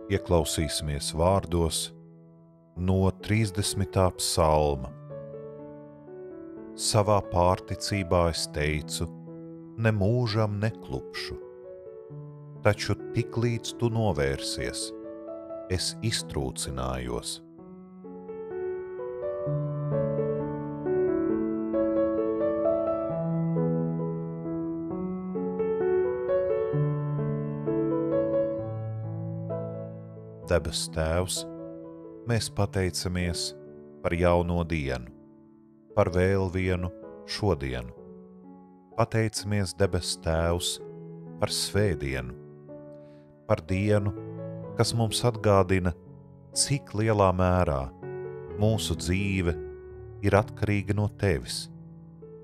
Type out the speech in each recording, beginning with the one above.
Ieklausīsimies vārdos no 30. psalma. Savā pārticībā es teicu, ne mūžam neklupšu, taču tiklīdz tu novērsies, es iztrūcinājos. Debes Tēvs, mēs pateicamies par jauno dienu, par vēl vienu šodienu. Pateicamies, debes Tēvs, par svētdienu, par dienu, kas mums atgādina, cik lielā mērā mūsu dzīve ir atkarīga no Tevis,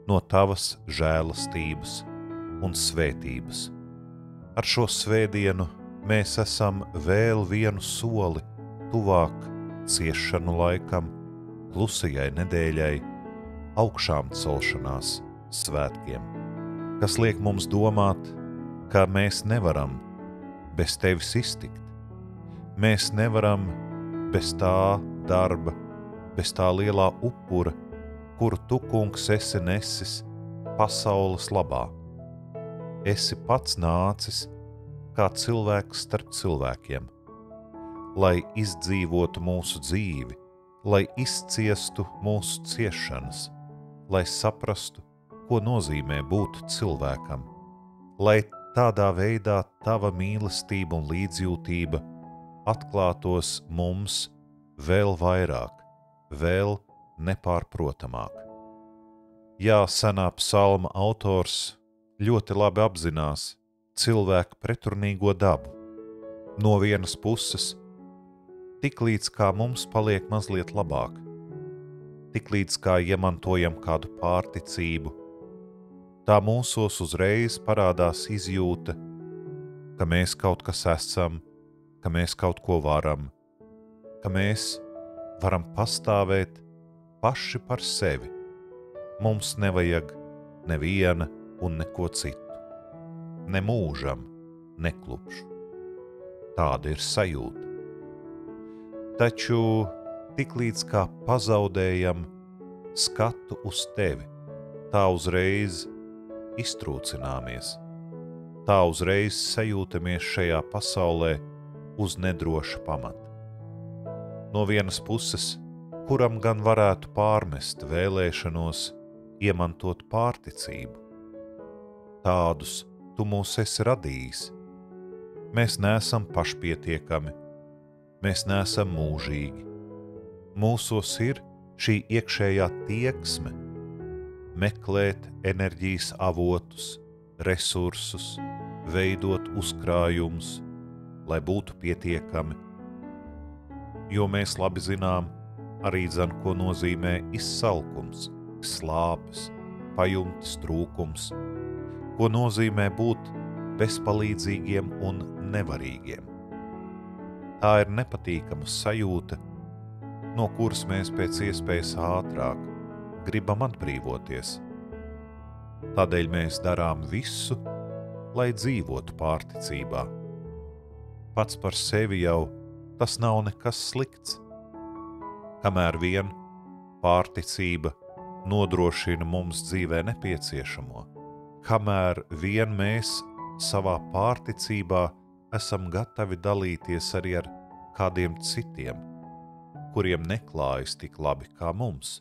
no Tavas žēlastības un svētības. Ar šo svētdienu mēs esam vēl vienu soli tuvāk ciešanu laikam, klusajai nedēļai, augšām celšanās svētkiem, kas liek mums domāt, ka mēs nevaram bez Tevis iztikt. Mēs nevaram bez tā darba, bez tā lielā upura, kuru Tu, Kungs, esi nesis pasaules labā. Esi pats nācis kā cilvēks starp cilvēkiem, lai izdzīvotu mūsu dzīvi, lai izciestu mūsu ciešanas, lai saprastu, ko nozīmē būt cilvēkam, lai tādā veidā Tava mīlestība un līdzjūtība atklātos mums vēl vairāk, vēl nepārprotamāk. Jā, senā psalma autors ļoti labi apzinās cilvēku pretrunīgo dabu. No vienas puses, tiklīdz kā mums paliek mazliet labāk, tiklīdz kā iemantojam kādu pārticību, tā mūsos uzreiz parādās izjūta, ka mēs kaut kas esam, ka mēs kaut ko varam, ka mēs varam pastāvēt paši par sevi. Mums nevajag neviena un neko citu. Ne mūžam neklupšu. Tāda ir sajūta. Taču tiklīdz kā pazaudējam skatu uz Tevi, tā uzreiz iztrūcināmies. Tā uzreiz sajūtamies šajā pasaulē uz nedroša pamata. No vienas puses, kuram gan varētu pārmest vēlēšanos iemantot pārticību. Tādus Tu mūs esi radījis. Mēs neesam pašpietiekami, mēs neesam mūžīgi. Mūsos ir šī iekšējā tieksme meklēt enerģijas avotus, resursus, veidot uzkrājumus, lai būtu pietiekami. Jo mēs labi zinām arī ko nozīmē izsalkums, slāpes, pajumtes trūkums, ko nozīmē būt bezpalīdzīgiem un nevarīgiem. Tā ir nepatīkama sajūta, no kuras mēs pēc iespējas ātrāk gribam atbrīvoties. Tādēļ mēs darām visu, lai dzīvotu pārticībā. Pats par sevi jau tas nav nekas slikts. Kamēr vien pārticība nodrošina mums dzīvē nepieciešamo, kamēr vien mēs savā pārticībā esam gatavi dalīties arī ar kādiem citiem, kuriem neklājas tik labi kā mums,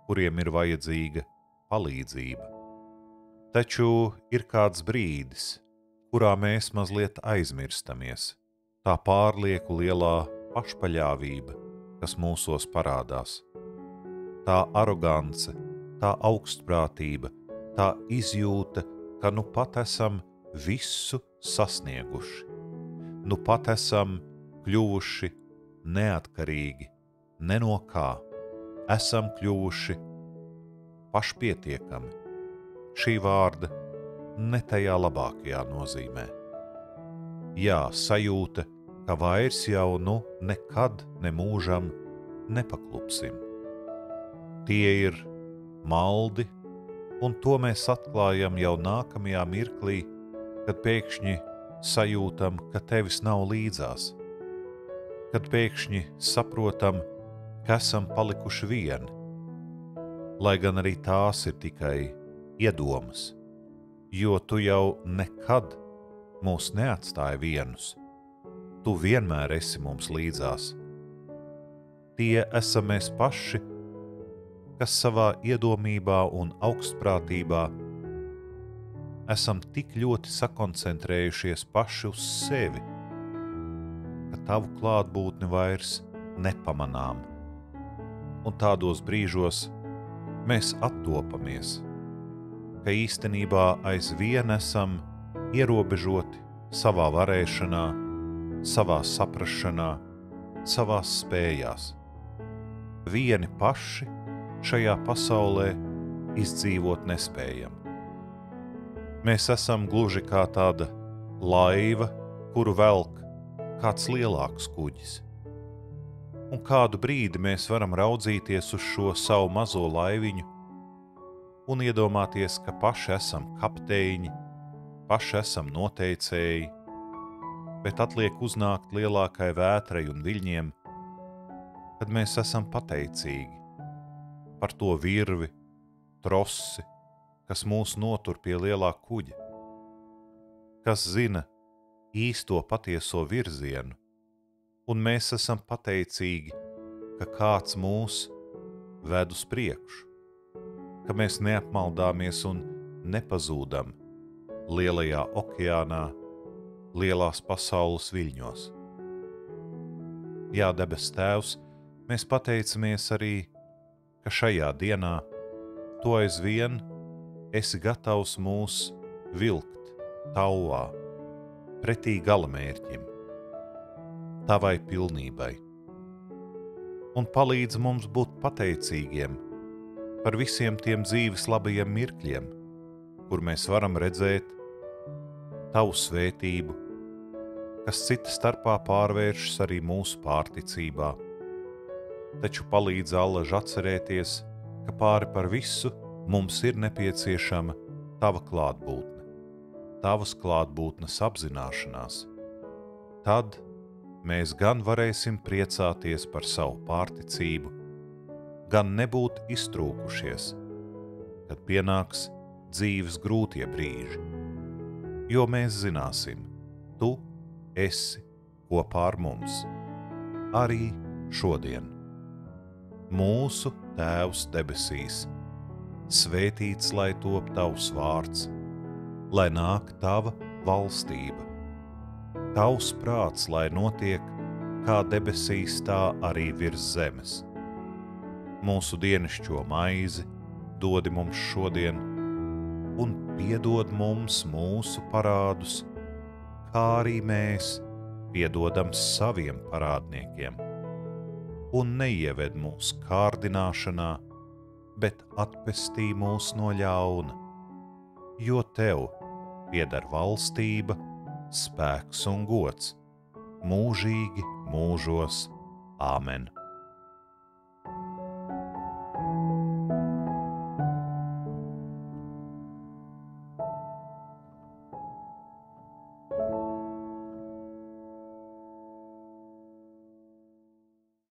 kuriem ir vajadzīga palīdzība. Taču ir kāds brīdis, kurā mēs mazliet aizmirstamies, tā pārlieku lielā pašpaļāvība, kas mūsos parādās. Tā arogance, tā augstprātība, tā izjūta, ka nu pat esam visu sasnieguši, nu pat esam kļuvuši neatkarīgi, ne no kā, esam kļuvuši pašpietiekami. Šī vārda ne tajā labākajā nozīmē. Jā, sajūta, ka vairs jau nekad nemūžam nepaklupsim. Tie ir maldi, un to mēs atklājam jau nākamajā mirklī, kad pēkšņi sajūtam, ka Tevis nav līdzās, kad pēkšņi saprotam, ka esam palikuši vieni, lai gan arī tās ir tikai iedomas, jo tu jau nekad mūs neatstāji vienus. Tu vienmēr esi mums līdzās. Tie esam mēs paši, kas savā iedomībā un augstprātībā esam tik ļoti sakoncentrējušies paši uz sevi, ka tavu klātbūtni vairs nepamanām. Un tādos brīžos mēs attopamies, ka īstenībā aizvien esam ierobežoti savā varēšanā, savā saprašanā, savās spējās. Vieni paši šajā pasaulē izdzīvot nespējam. Mēs esam gluži kā tāda laiva, kuru velk kāds lielāks kuģis. Un kādu brīdi mēs varam raudzīties uz šo savu mazo laiviņu un iedomāties, ka paši esam kapteiņi, paši esam noteicēji, bet atliek uznākt lielākai vētrai un viļņiem, kad mēs esam pateicīgi par to virvi, trosi, kas mūs notur pie lielā kuģa, kas zina īsto patieso virzienu, un mēs esam pateicīgi, ka kāds mūs ved uz priekšu, ka mēs neapmaldāmies un nepazūdam lielajā okeānā, lielās pasaules viļņos. Jā, debes Tēvs, mēs pateicamies arī, ka šajā dienā tu aizvien esi gatavs mūs vilkt tauvā pretī galamērķim, tavai pilnībai, un palīdz mums būt pateicīgiem par visiem tiem dzīves labajiem mirkļiem, kur mēs varam redzēt tavu svētību, kas cita starpā pārvēršas arī mūsu pārticībā, taču palīdz allaž atcerēties, ka pāri par visu mums ir nepieciešama tava klātbūtne, tavas klātbūtnes apzināšanās. Tad mēs gan varēsim priecāties par savu pārticību, gan nebūt iztrūkušies, kad pienāks dzīves grūtie brīži, jo mēs zināsim, tu esi kopā ar mums, arī šodien. Mūsu Tēvs debesīs, svētīts lai top tavs vārds, lai nāk tava valstība, tavs prāts, lai notiek kā debesīs, tā arī virs zemes. Mūsu dienascho maizi dodi mums šodien, un piedod mums mūsu parādus, kā arī mēs piedodam saviem parādniekiem. Un neieved mūs kārdināšanā, bet atpestī mūs no ļauna, jo tev pieder valstība, spēks un gods mūžīgi mūžos. Āmen.